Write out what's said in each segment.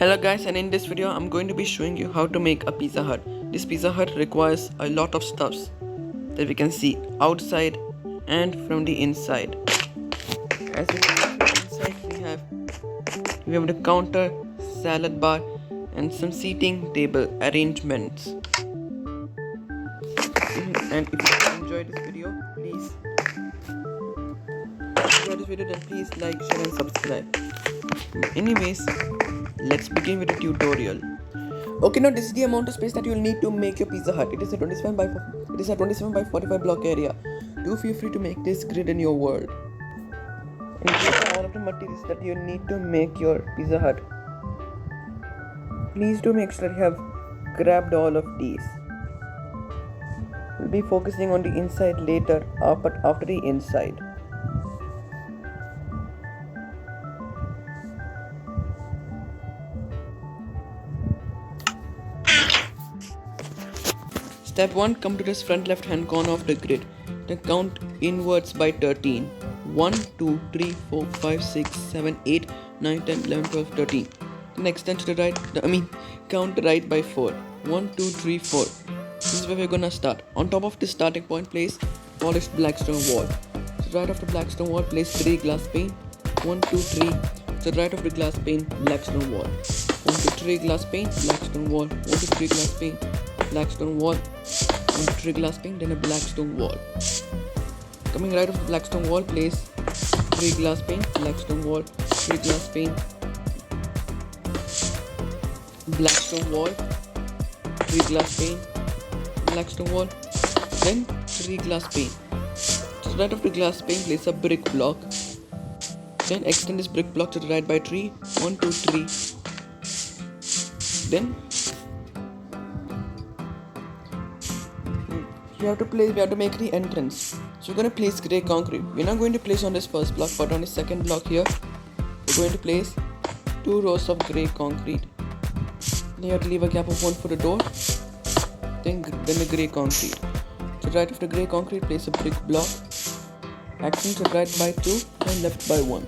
Hello guys, and in this video I'm going to be showing you how to make a Pizza Hut. This Pizza Hut requires a lot of stuffs that we can see outside and from the inside. As you can see, inside we have the counter, salad bar and some seating table arrangements. And if you enjoyed this video, then please like, share and subscribe. Anyways, let's begin with the tutorial. Okay, now this is the amount of space that you'll need to make your Pizza Hut. It is a 27 by 45 block area. Do feel free to make this grid in your world. And these are all of the materials that you need to make your Pizza Hut. Please do make sure that you have grabbed all of these. We'll be focusing on the inside later, but after the inside. Step 1. Come to this front left hand corner of the grid. Then count inwards by 13. 1, 2, 3, 4, 5, 6, 7, 8, 9, 10, 11, 12, 13. Then extend to the right, count right by 4. 1, 2, 3, 4. This is where we're gonna start. On top of this starting point, place polished blackstone wall. So right of the blackstone wall, place 3 glass pane. 1, 2, 3. So right of the glass pane, blackstone wall. 1, 2, 3 glass pane, blackstone wall. 1, 2, 3 glass pane, blackstone wall. 1, 2, 3 glass pane, then a blackstone wall. Coming right of the blackstone wall, place 3 glass pane, blackstone wall, 3 glass pane, blackstone wall, 3 glass pane, blackstone wall, then 3 glass pane. So right of the glass pane, place a brick block. Then extend this brick block to the right by 3. 1, 2, 3. Then we have to make the entrance. So we're going to place grey concrete. We're not going to place on this first block, but on the second block here, we're going to place 2 rows of grey concrete. Then you have to leave a gap of 1 for the door, then the grey concrete. To the right of the grey concrete, place a brick block. Accent to right by 2, then left by 1.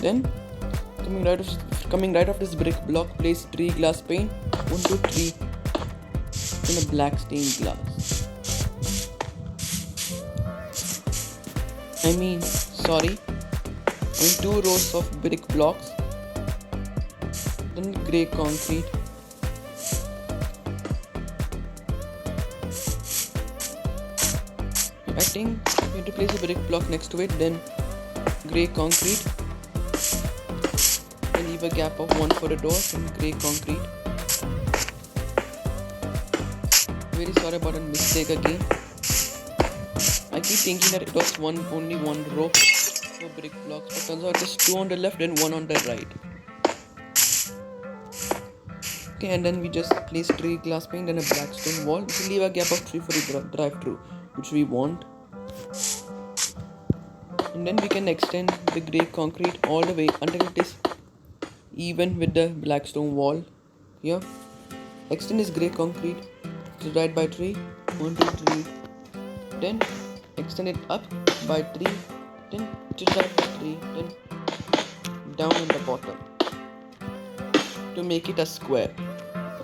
Then coming right of this brick block, place 3 glass pane. 1, 2, 3. In a black stained glass. On 2 rows of brick blocks, then grey concrete. I think we need to place a brick block next to it, then grey concrete, and leave a gap of 1 for the door, then grey concrete. Very sorry about a mistake again. I keep thinking that it was only one row for brick blocks, but turns out it is 2 on the left and 1 on the right. Okay, and then we just place 3 glass pane and a blackstone wall. We should leave a gap of 3 for the drive-through, which we want. And then we can extend the grey concrete all the way until it is even with the blackstone wall. Here, extend this grey concrete to right by 3, 1, 2, 3, then extend it up by 3, then to right by 3, then down on the bottom to make it a square.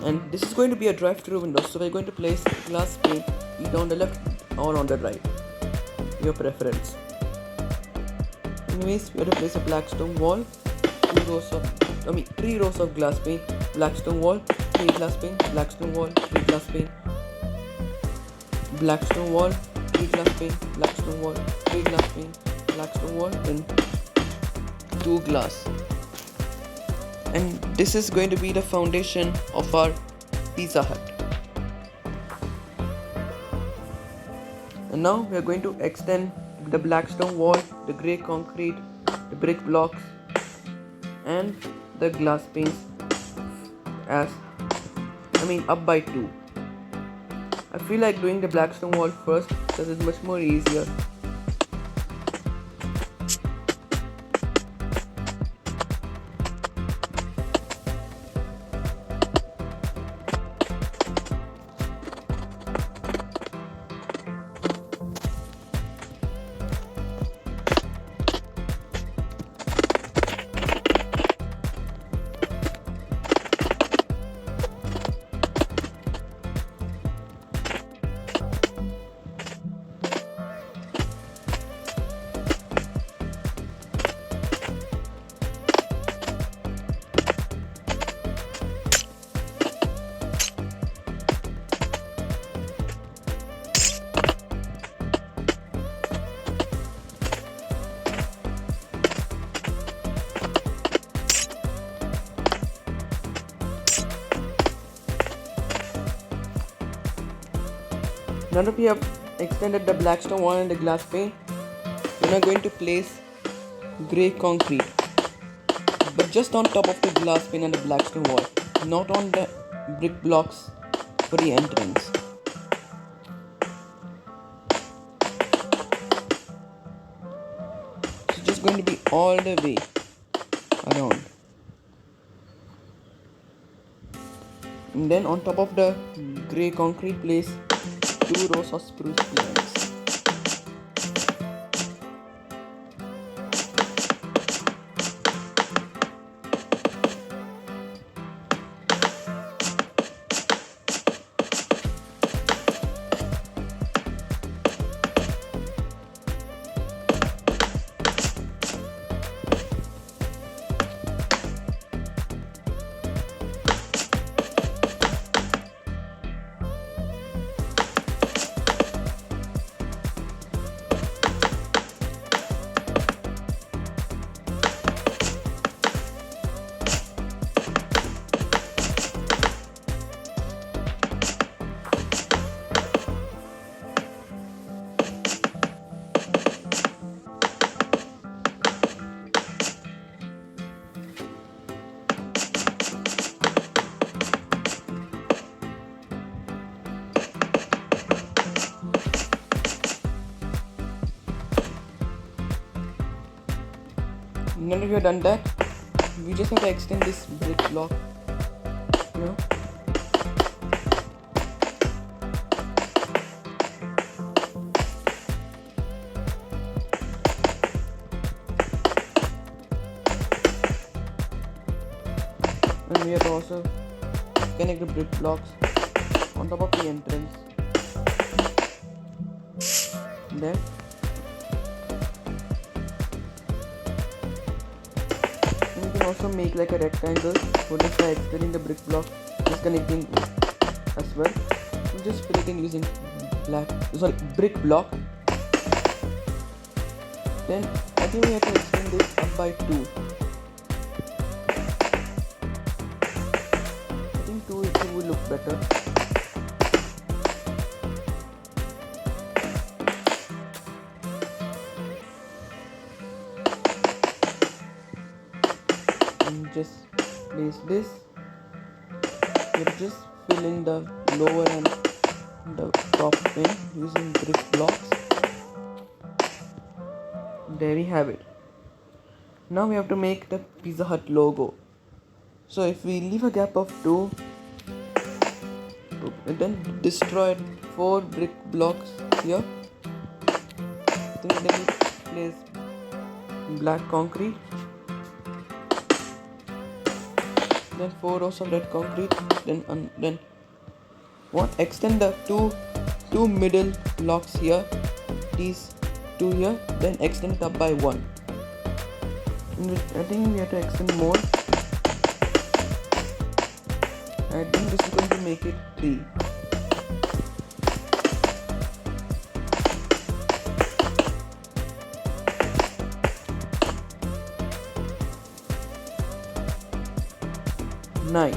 And this is going to be a drive-through window, so we're going to place glass pane either on the left or on the right, your preference. Anyways, we have to place a blackstone wall, 3 rows of glass pane, blackstone wall, 3 glass pane, blackstone wall, 3 glass pane, blackstone wall, 3 glass pane, blackstone wall, 3 glass pane, blackstone wall, and 2 glass. And this is going to be the foundation of our Pizza Hut. And now we are going to extend the blackstone wall, the grey concrete, the brick blocks, and the glass panes up by 2. I feel like doing the blackstone wall first because it's much more easier. Now that we have extended the black stone wall and the glass pane, we're now going to place grey concrete, but just on top of the glass pane and the black stone wall, not on the brick blocks for the entrance. So just going to be all the way around. And then on top of the grey concrete, place 2 rows of spruce planks. Now that we have done that, we just have to extend this brick block, you know. And we have to also connect the brick blocks on top of the entrance. Then also make like a rectangle for this by extending the brick block, disconnecting as well. We'll just fill it in using brick block. Then I think we have to extend this up by 2. I think 2 will look better. Just place this. We'll just fill in the lower and the top pin using brick blocks. There we have it. Now we have to make the Pizza Hut logo. So if we leave a gap of 2 and then destroy 4 brick blocks here, then we place black concrete, then 4 rows of red concrete, then extend the two middle blocks here, these 2 here, then extend it up by 1. I think we have to extend more. I think this is going to make it 3. Nice.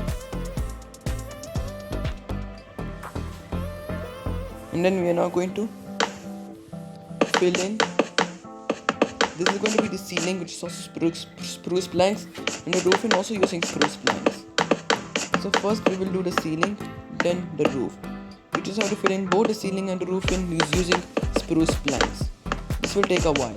And then we are now going to fill in. This is going to be the ceiling, which is also spruce planks, and the roof is also using spruce planks. So first we will do the ceiling, then the roof. We just have to fill in both the ceiling and the roof using spruce planks. This will take a while.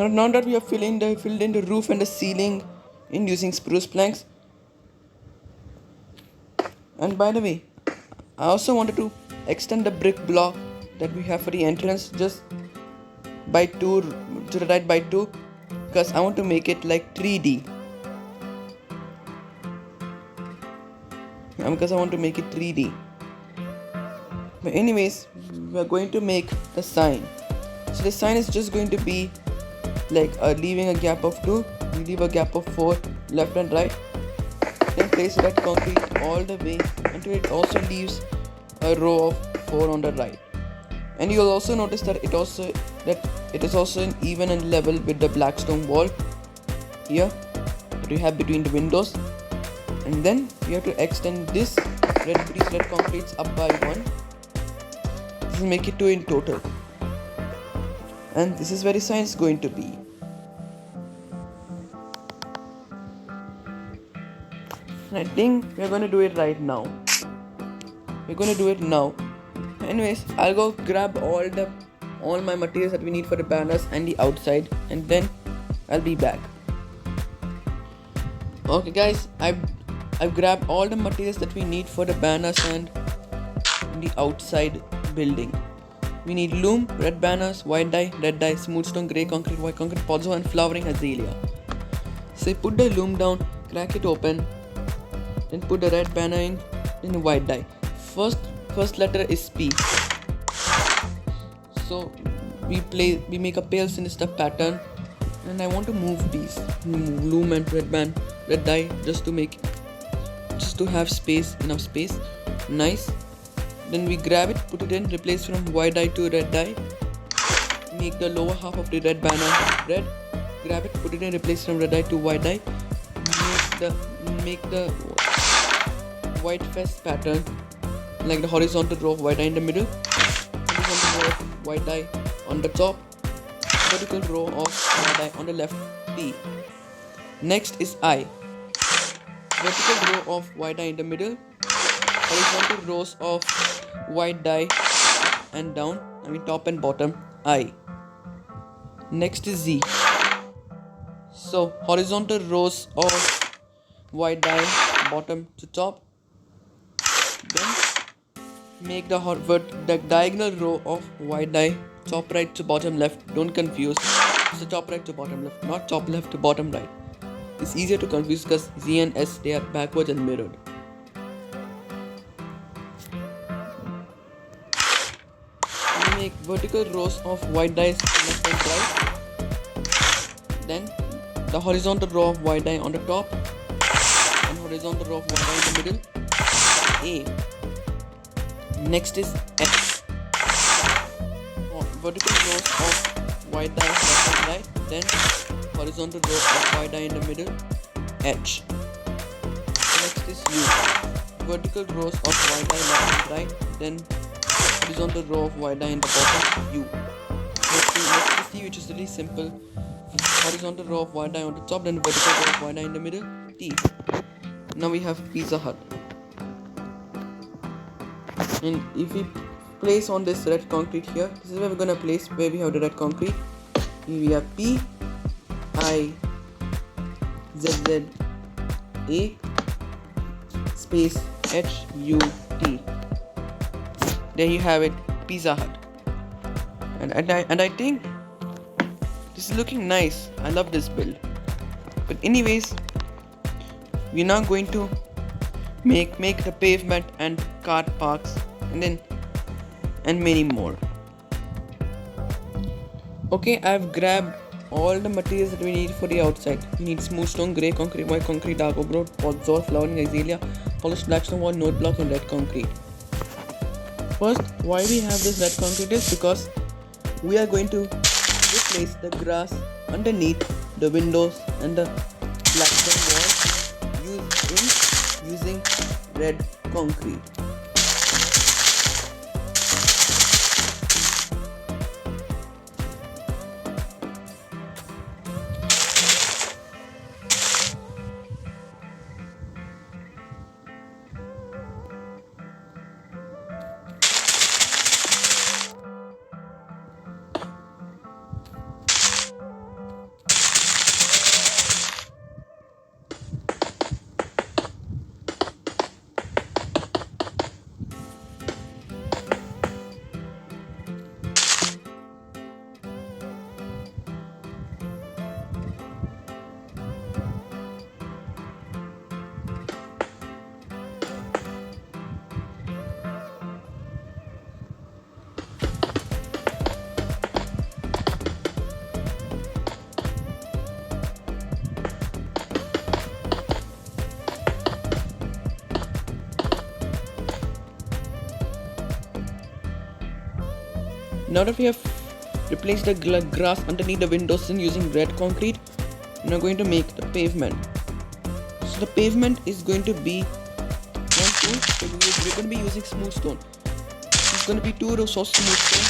Now that we have filled in the roof and the ceiling in using spruce planks. And by the way, I also wanted to extend the brick block that we have for the entrance just by 2 to the right by 2, because I want to make it like 3D. Because I want to make it 3D. But anyways, we are going to make the sign. So the sign is just going to be like leaving a gap of 2, we leave a gap of 4 left and right, then place red concrete all the way until it also leaves a row of 4 on the right. And you'll also notice that it is also even and level with the black stone wall here that we have between the windows. And then we have to extend these red concretes up by 1. This will make it 2 in total. And this is where the sign is going to be. And I think we're going to do it right now. Anyways, I'll go grab all my materials that we need for the banners and the outside, and then I'll be back. Okay guys, I've grabbed all the materials that we need for the banners and the outside building. We need loom, red banners, white dye, red dye, smooth stone, grey concrete, white concrete, pozzo and flowering azalea. So put the loom down, crack it open, then put the red banner in the white dye. First letter is P. So we make a pale sinister pattern, and I want to move these loom and red dye just to have enough space. Nice. Then we grab it, put it in, replace from white dye to red dye. Make the lower half of the red banner red. Grab it, put it in, replace from red dye to white dye. Make the white fest pattern like the horizontal row of white dye in the middle, horizontal row of white dye on the top, vertical row of white dye on the left. P. Next is I. Vertical row of white dye in the middle, horizontal rows of white dye up and down, top and bottom. I. Next is Z. So horizontal rows of white dye bottom to top. Then make the diagonal row of white dye top right to bottom left. Don't confuse. It's the top right to bottom left, not top left to bottom right. It's easier to confuse because Z and S, they are backwards and mirrored. We make vertical rows of white dye left and right. Then the horizontal row of white dye on the top and horizontal row of white dye in the middle. A. Next is H. Vertical rows of white dye left and right. Then horizontal row of white dye in the middle. H. Next is U. Vertical rows of white dye left and right. Then horizontal row of white dye in the bottom. U. Next is T, which is really simple. Horizontal row of white dye on the top, then vertical row of white dye in the middle. T. Now we have Pizza Hut. And if we place on this red concrete here, this is where we're gonna place where we have the red concrete. We have P I Z Z A space H U T. There you have it, Pizza Hut. And I think this is looking nice. I love this build. But anyways, we're now going to make the pavement and car parks and many more. Okay, I've grabbed all the materials that we need for the outside. We need smooth stone, grey concrete, white concrete, dark oak road, pozzo, flowering azalea, polished black stone wall, note block and red concrete. First, why we have this red concrete is because we are going to replace the grass underneath the windows and the black stone wall using red concrete. Now that we have replaced the grass underneath the windows using red concrete, we are going to make the pavement. So the pavement is going to be we're going to be using smooth stone. It's going to be 2 rows of smooth stone.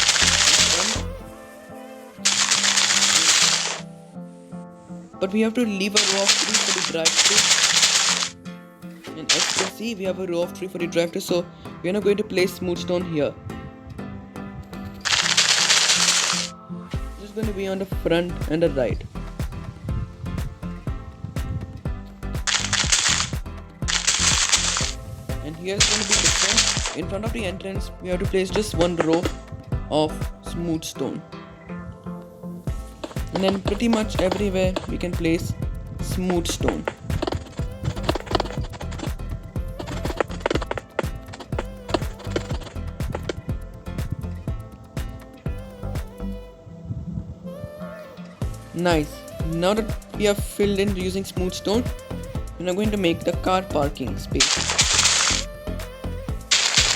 But we have to leave a row of 3 for the drive-through. And as you can see, we have a row of 3 for the drive-through. So we are not going to place smooth stone here. This is going to be on the front and the right. And here is going to be different. In front of the entrance, we have to place just 1 row of smooth stone. And then pretty much everywhere we can place smooth stone. Nice. Now that we have filled in using smooth stone, we are going to make the car parking space.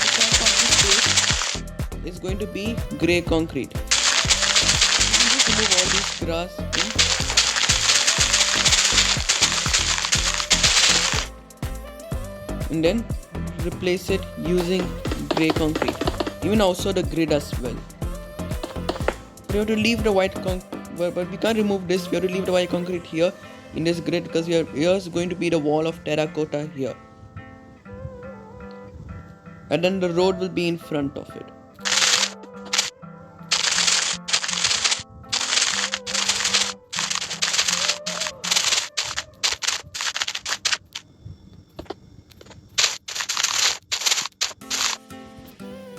The car parking space is going to be grey concrete. Just remove all this grass and then replace it using grey concrete. Even also the grid as well. We have to leave the white concrete. But we can't remove this. We have to leave the white concrete here in this grid because here is going to be the wall of terracotta here, and then the road will be in front of it.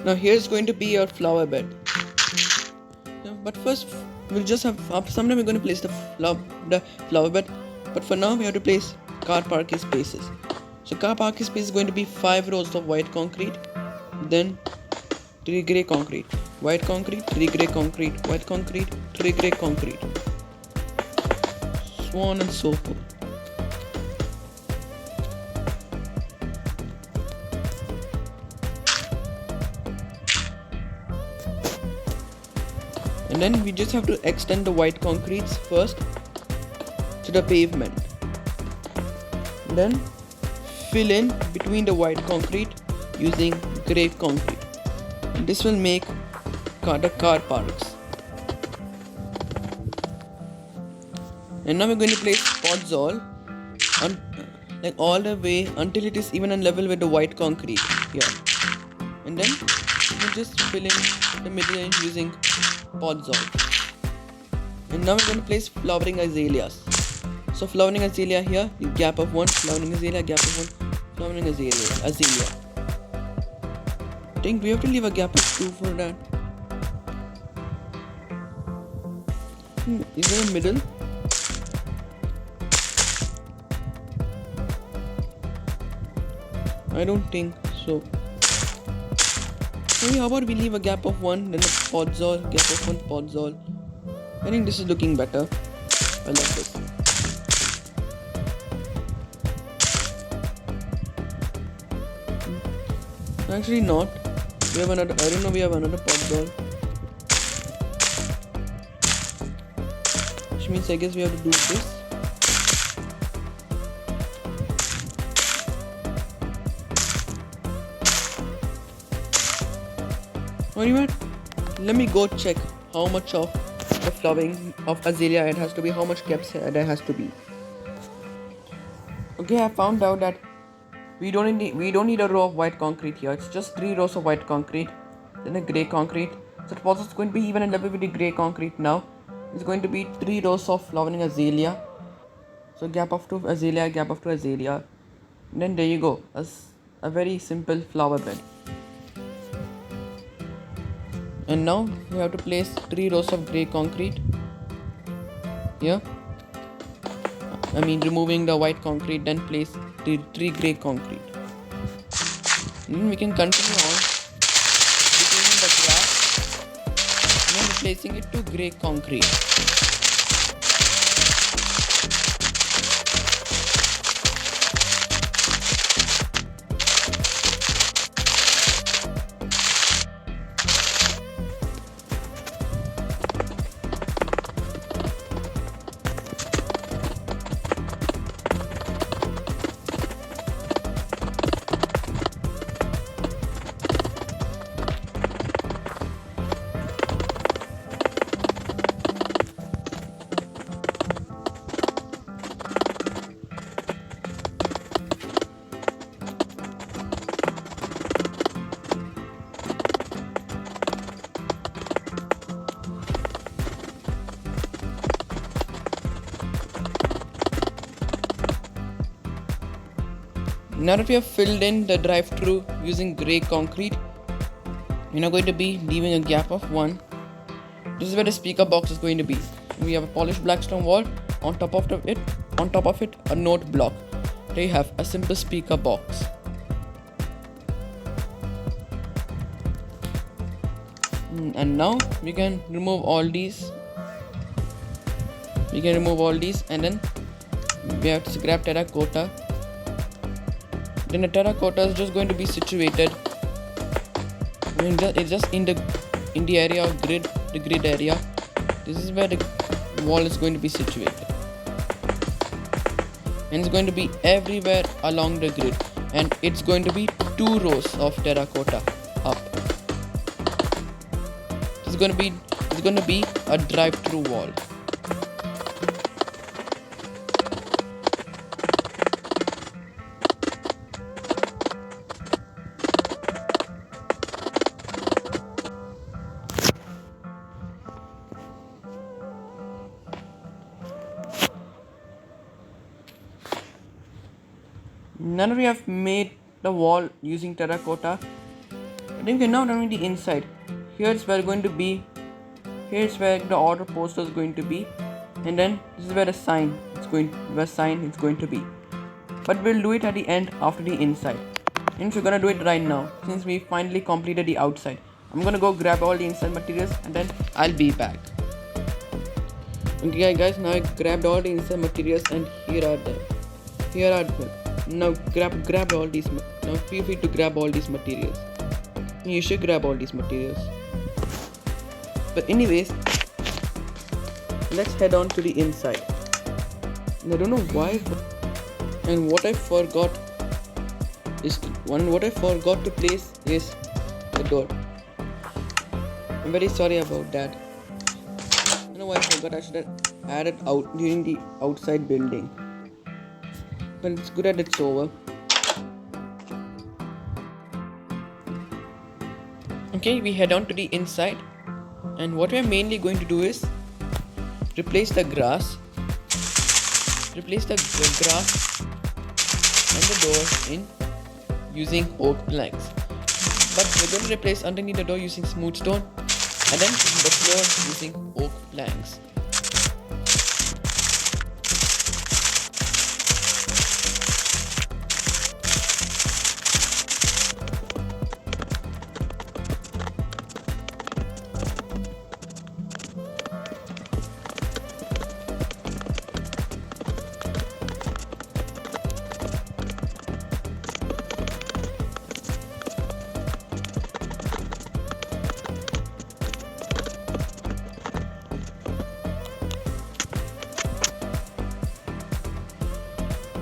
Now here's going to be your flower bed. But first we'll just have sometime we're going to place the flower bed, but for now we have to place car parking spaces. So car parking space is going to be 5 rows of white concrete, then 3 grey concrete, white concrete, 3 grey concrete, white concrete, 3 grey concrete, so on and so forth. And then we just have to extend the white concretes first to the pavement. Then fill in between the white concrete using grey concrete. And this will make the car parks. And now we're going to place podzol like all the way until it is even on level with the white concrete here. And then we'll just fill in the middle using podzol. And now we're going to place flowering azaleas. So flowering azalea here, the gap of 1, flowering azalea, gap of 1, flowering azalea. I think we have to leave a gap of 2 for that. Is there a middle? I don't think so. Maybe how about we leave a gap of 1, then a podzol, gap of 1 podzol. I think this is looking better. I like this. Actually not. We have another, I don't know, we have another podzol. Which means I guess we have to do this. Alright, let me go check how much of the flowering of azalea it has to be, how much gaps there has to be. Okay, I found out that we don't need a row of white concrete here. It's just 3 rows of white concrete, then a grey concrete. So the podzol is going to be even in level with the grey concrete now. It's going to be 3 rows of flowering azalea. So gap of 2 azalea, gap of 2 azalea. And then there you go, a very simple flower bed. And now we have to place 3 rows of grey concrete here. I mean removing the white concrete, then place 3 grey concrete. And then we can continue on between the grass and then replacing it to grey concrete. Now that we have filled in the drive-through using grey concrete, we're now going to be leaving a gap of 1. This is where the speaker box is going to be. We have a polished black stone wall. On top of it, a note block. There you have a simple speaker box. And now we can remove all these. And then we have to grab terracotta. Then the terracotta is just going to be situated. It's just in the area of grid, the grid area. This is where the wall is going to be situated. And it's going to be everywhere along the grid. And it's going to be 2 rows of terracotta up. It's going to be a drive-through wall. Now that we have made the wall using terracotta, I think we're now done with the inside. Here's where the order poster is going to be, and then this is where the sign is going to be. But we'll do it at the end after the inside. And we're gonna do it right now since we finally completed the outside. I'm gonna go grab all the inside materials and then I'll be back. Okay guys, now I grabbed all the inside materials and here are them. Now grab all these. Now feel free to grab all these materials. You should grab all these materials. But anyways, let's head on to the inside. And I don't know why, and what I forgot to place is the door. I'm very sorry about that. I don't know why I forgot. I should have added out during the outside building. But it's good that it's over. Okay, we head on to the inside, and what we're mainly going to do is replace the grass and the door in using oak planks. But we're going to replace underneath the door using smooth stone, and then the floor using oak planks.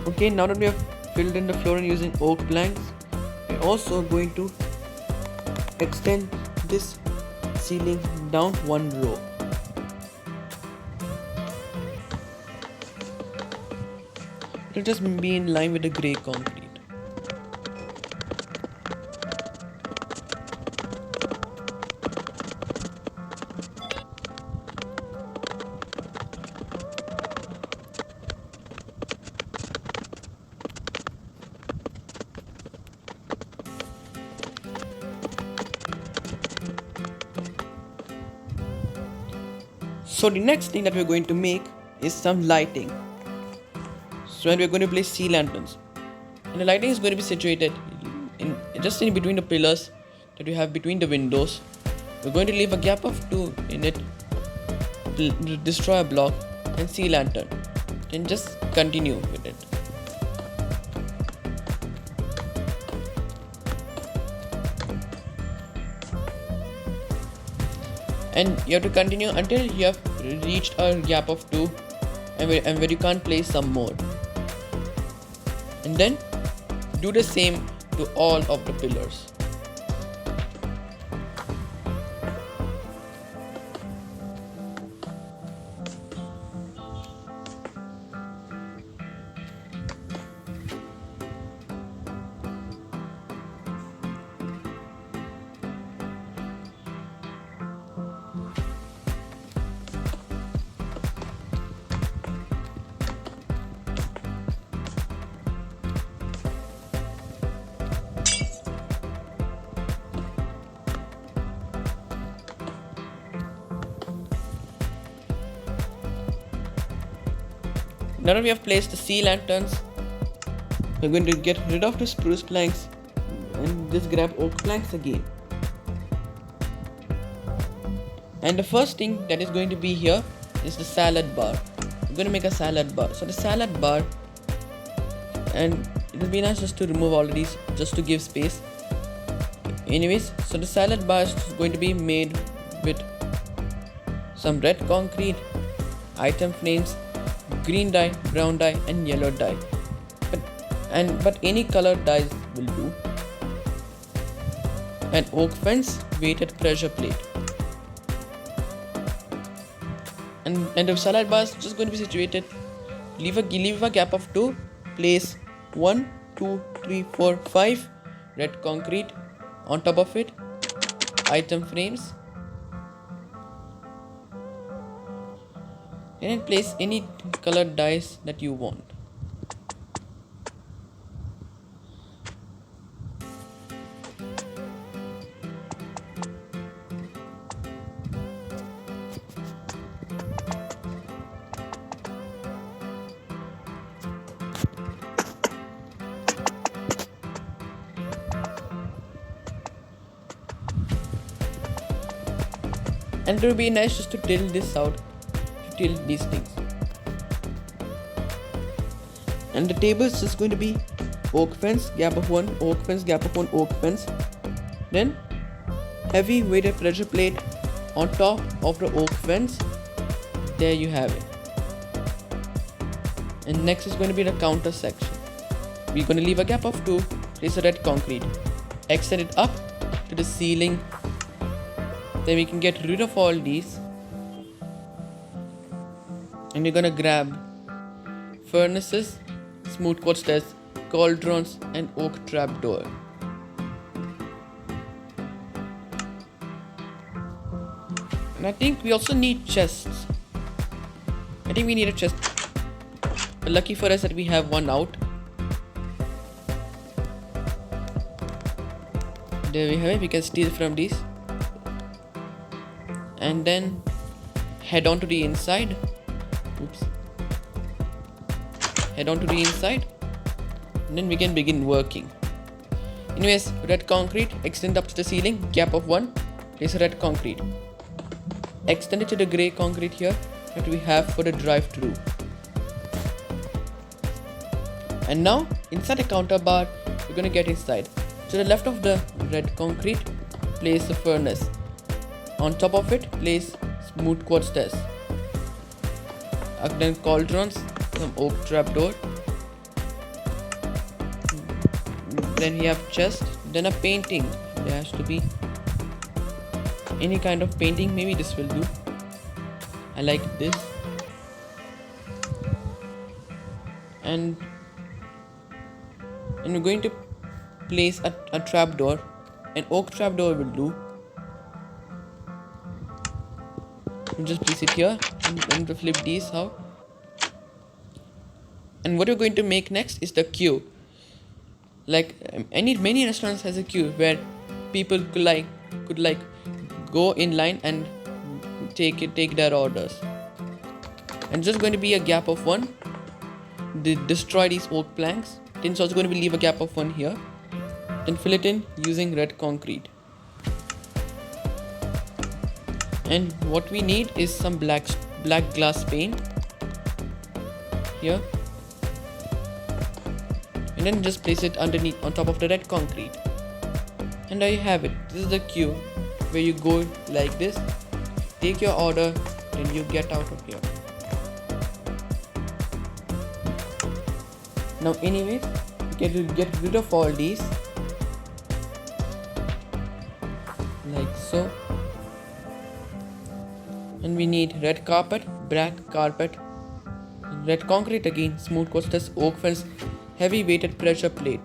Okay, now that we have filled in the flooring using oak planks, we're also going to extend this ceiling down 1 row. It'll just be in line with the grey concrete. So the next thing that we're going to make is some lighting. So we're going to place sea lanterns, and the lighting is going to be situated just in between the pillars that we have between the windows. We're going to leave a gap of 2 in it, destroy a block, and sea lantern, and just continue with it. And you have to continue until you have reached a gap of 2 and where you can't place some more. And then do the same to all of the pillars. Now that we have placed the sea lanterns, we're going to get rid of the spruce planks and just grab oak planks again. And the first thing that is going to be here is the salad bar. We're going to make a salad bar. So the salad bar, and it would be nice just to remove all of these just to give space. Anyways, so the salad bar is going to be made with some red concrete, item frames, green dye, brown dye and yellow dye. But any colored dyes will do. An oak fence weighted pressure plate. And the salad bar is just going to be situated. Leave a gap of 2. Place 1, 2, 3, 4, 5 red concrete on top of it. Item frames. And then place any colored dyes that you want. And it would be nice just to tilt this out, to tilt these things. And the table is just going to be oak fence, gap of 1, oak fence, gap of 1, oak fence. Then heavy weighted pressure plate on top of the oak fence. There you have it. And next is going to be the counter section. We're going to leave a gap of 2, place a red concrete, extend it up to the ceiling. Then we can get rid of all these, and we're gonna grab furnaces, smooth quartz stairs, cauldrons and oak trapdoor. And I think we also need chests. I think we need a chest. But lucky for us that we have one out. There we have it, we can steal from these. And then head on to the inside. Head on to the inside. And then we can begin working. Anyways, red concrete, extend up to the ceiling, gap of 1, place a red concrete. Extend it to the grey concrete here that we have for the drive-through. And now, inside the counter bar, we're gonna get inside. To the left of the red concrete, place the furnace. On top of it, place smooth quartz stairs. Then cauldrons, some oak trapdoor. Then we have chest. Then a painting. There has to be any kind of painting. Maybe this will do. I like this. And we're going to place a trapdoor. An oak trapdoor will do. Just place it here and to flip these out. And what we're going to make next is the queue. Like many restaurants has a queue where people could go in line and take their orders. And just going to be a gap of 1. Destroy these oak planks. Then it's also going to be leave a gap of 1 here. Then fill it in using red concrete. And what we need is some black glass pane here, and then just place it underneath on top of the red concrete. And there you have it. This is the queue where you go like this, take your order, then you get out of here. Now anyways, you can get rid of all these like so. And we need red carpet, black carpet, red concrete again, smooth quartz stairs, oak fence, heavy weighted pressure plate.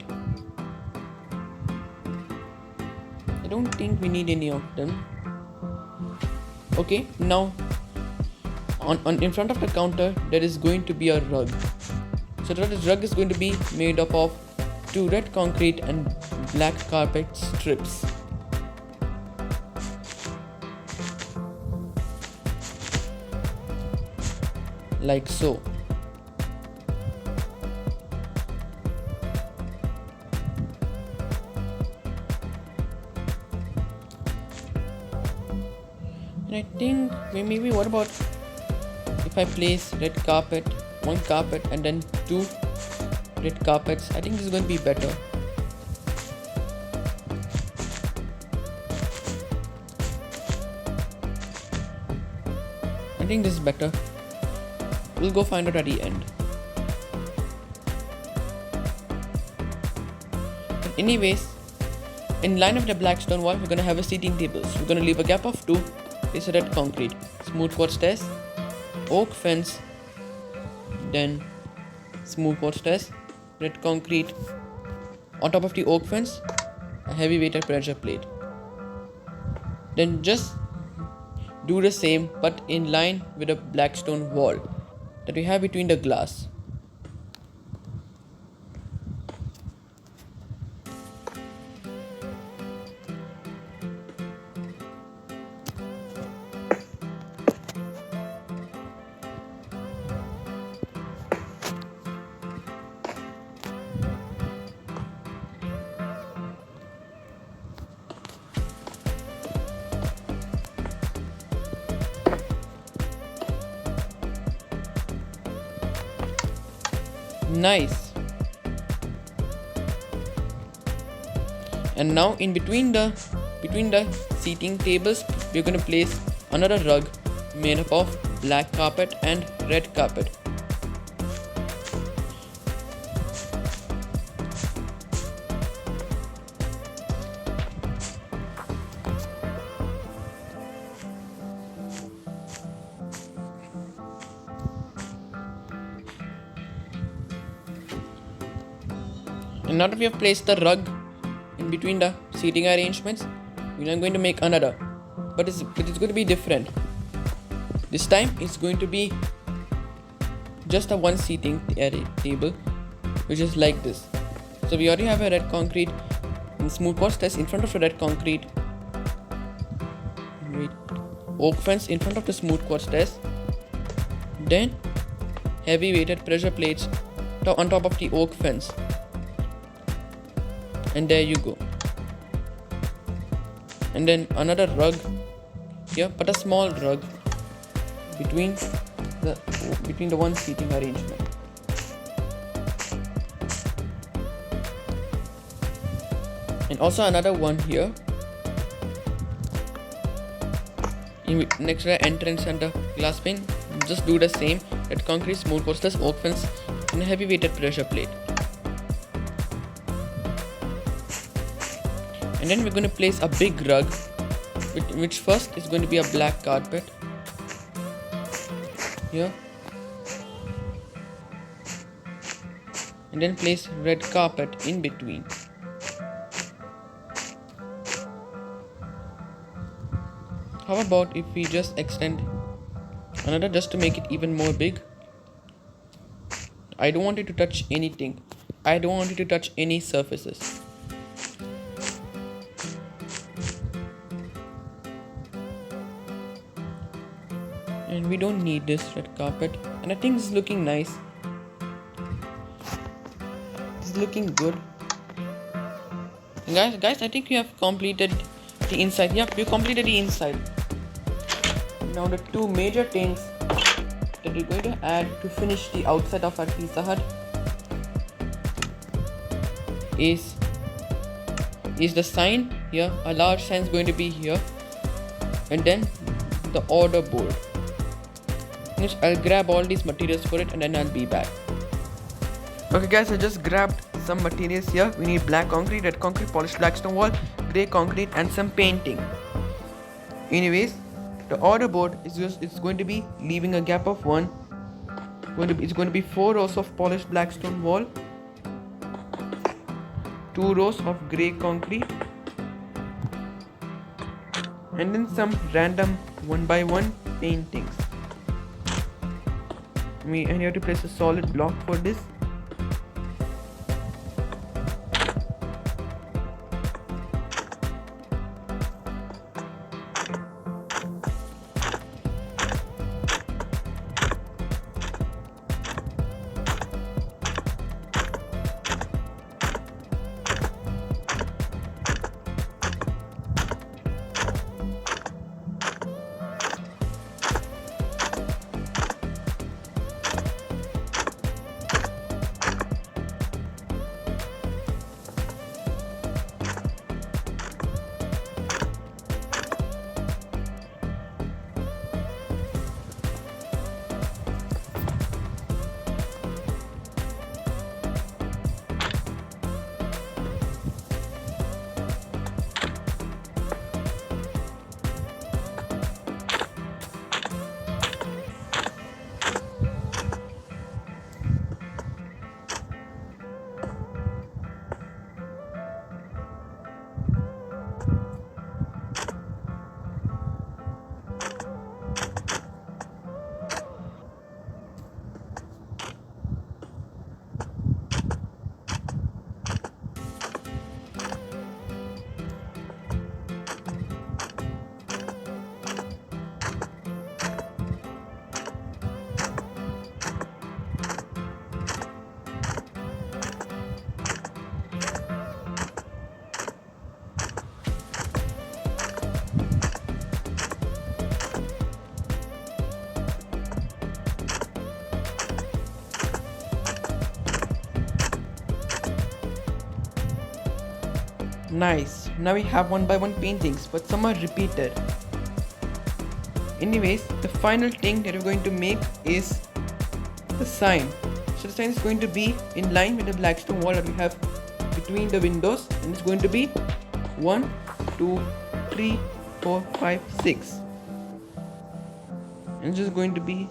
I don't think we need any of them. Okay, now on in front of the counter there is going to be a rug. So the rug is going to be made up of 2 red concrete and black carpet strips. Like so. And I think maybe what about if I place red carpet, one carpet and then two red carpets. I think this is going to be better. I think this is better. We'll go find out at the end. But anyways, in line of the black stone wall, we're gonna have a seating table. So we're gonna leave a gap of 2. Place a red concrete, smooth quartz stairs, oak fence, then smooth quartz stairs, red concrete. On top of the oak fence, a heavy weighted pressure plate. Then just do the same but in line with the black stone wall that we have between the glass. Nice. And now in between the seating tables, we're going to place another rug made up of black carpet and red carpet. And now that we have placed the rug in between the seating arrangements, we are going to make another, but it's going to be different. This time it's going to be just a one seating table, which is like this. So we already have a red concrete and smooth quartz stairs in front of the red concrete. Wait, oak fence in front of the smooth quartz stairs. Then heavy weighted pressure plates on top of the oak fence. And there you go. And then another rug here, but a small rug between the one seating arrangement. And also another one here next to the entrance and the glass pane. Just do the same. Red concrete, smooth quartz stairs, oak fence, and a heavy weighted pressure plate. And then we're going to place a big rug, which first is going to be a black carpet here, and then place red carpet in between. How about if we just extend another just to make it even more big? I don't want it to touch anything. I don't want it to touch any surfaces. And we don't need this red carpet, and I think this is looking nice. This is looking good. And guys, I think we have completed the inside. Yep, we completed the inside. Now the two major things that we're going to add to finish the outside of our Pizza Hut is the sign here. A large sign is going to be here, and then the order board. I'll grab all these materials for it and then I'll be back. Okay guys, I just grabbed some materials here. We need black concrete, red concrete, polished black stone wall, grey concrete and some painting. Anyways, the order board it's going to be leaving a gap of 1. It's going to be 4 rows of polished black stone wall, 2 rows of grey concrete, and then some random 1x1 paintings. And you have to place a solid block for this. Nice. Now we have one by one paintings, but some are repeated. Anyways, the final thing that we're going to make is the sign. So the sign is going to be in line with the blackstone wall that we have between the windows, and it's going to be 1, 2, 3, 4, 5, 6. And it's just going to be,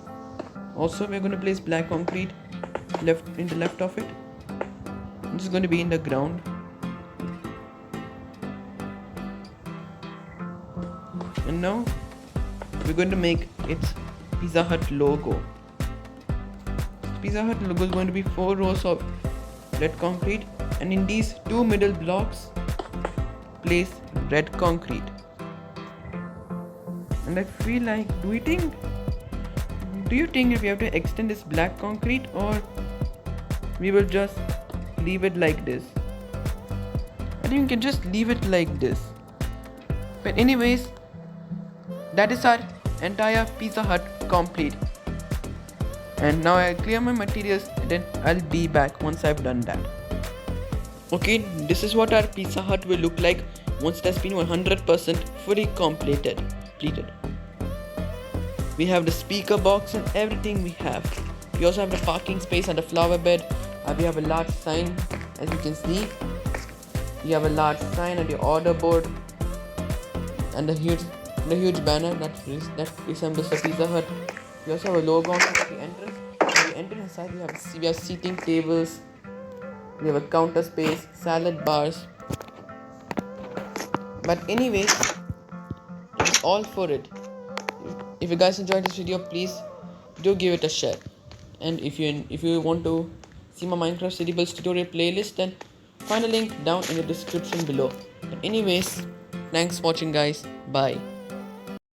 also we're going to place black concrete in the left of it. This is going to be in the ground. And now we're going to make its Pizza Hut logo. Pizza Hut logo is going to be 4 rows of red concrete, and in these 2 middle blocks place red concrete. And I feel like, do you think if we have to extend this black concrete, or we will just leave it like this? I think we can just leave it like this. But anyways, that is our entire Pizza Hut complete. And now I'll clear my materials, then I'll be back once I've done that. Okay, this is what our Pizza Hut will look like once it has been 100% fully completed. We have the speaker box and everything we have. We also have the parking space and the flower bed. We have a large sign, as you can see. We have a large sign and the order board, and the huge banner that resembles the Pizza Hut. We also have a logo on the entrance. At the entrance inside we have seating tables. We have a counter space, salad bars. But anyways, that's all for it. If you guys enjoyed this video, please do give it a share. And if you want to see my Minecraft City Builds tutorial playlist, then find a link down in the description below. But anyways, thanks for watching guys. Bye.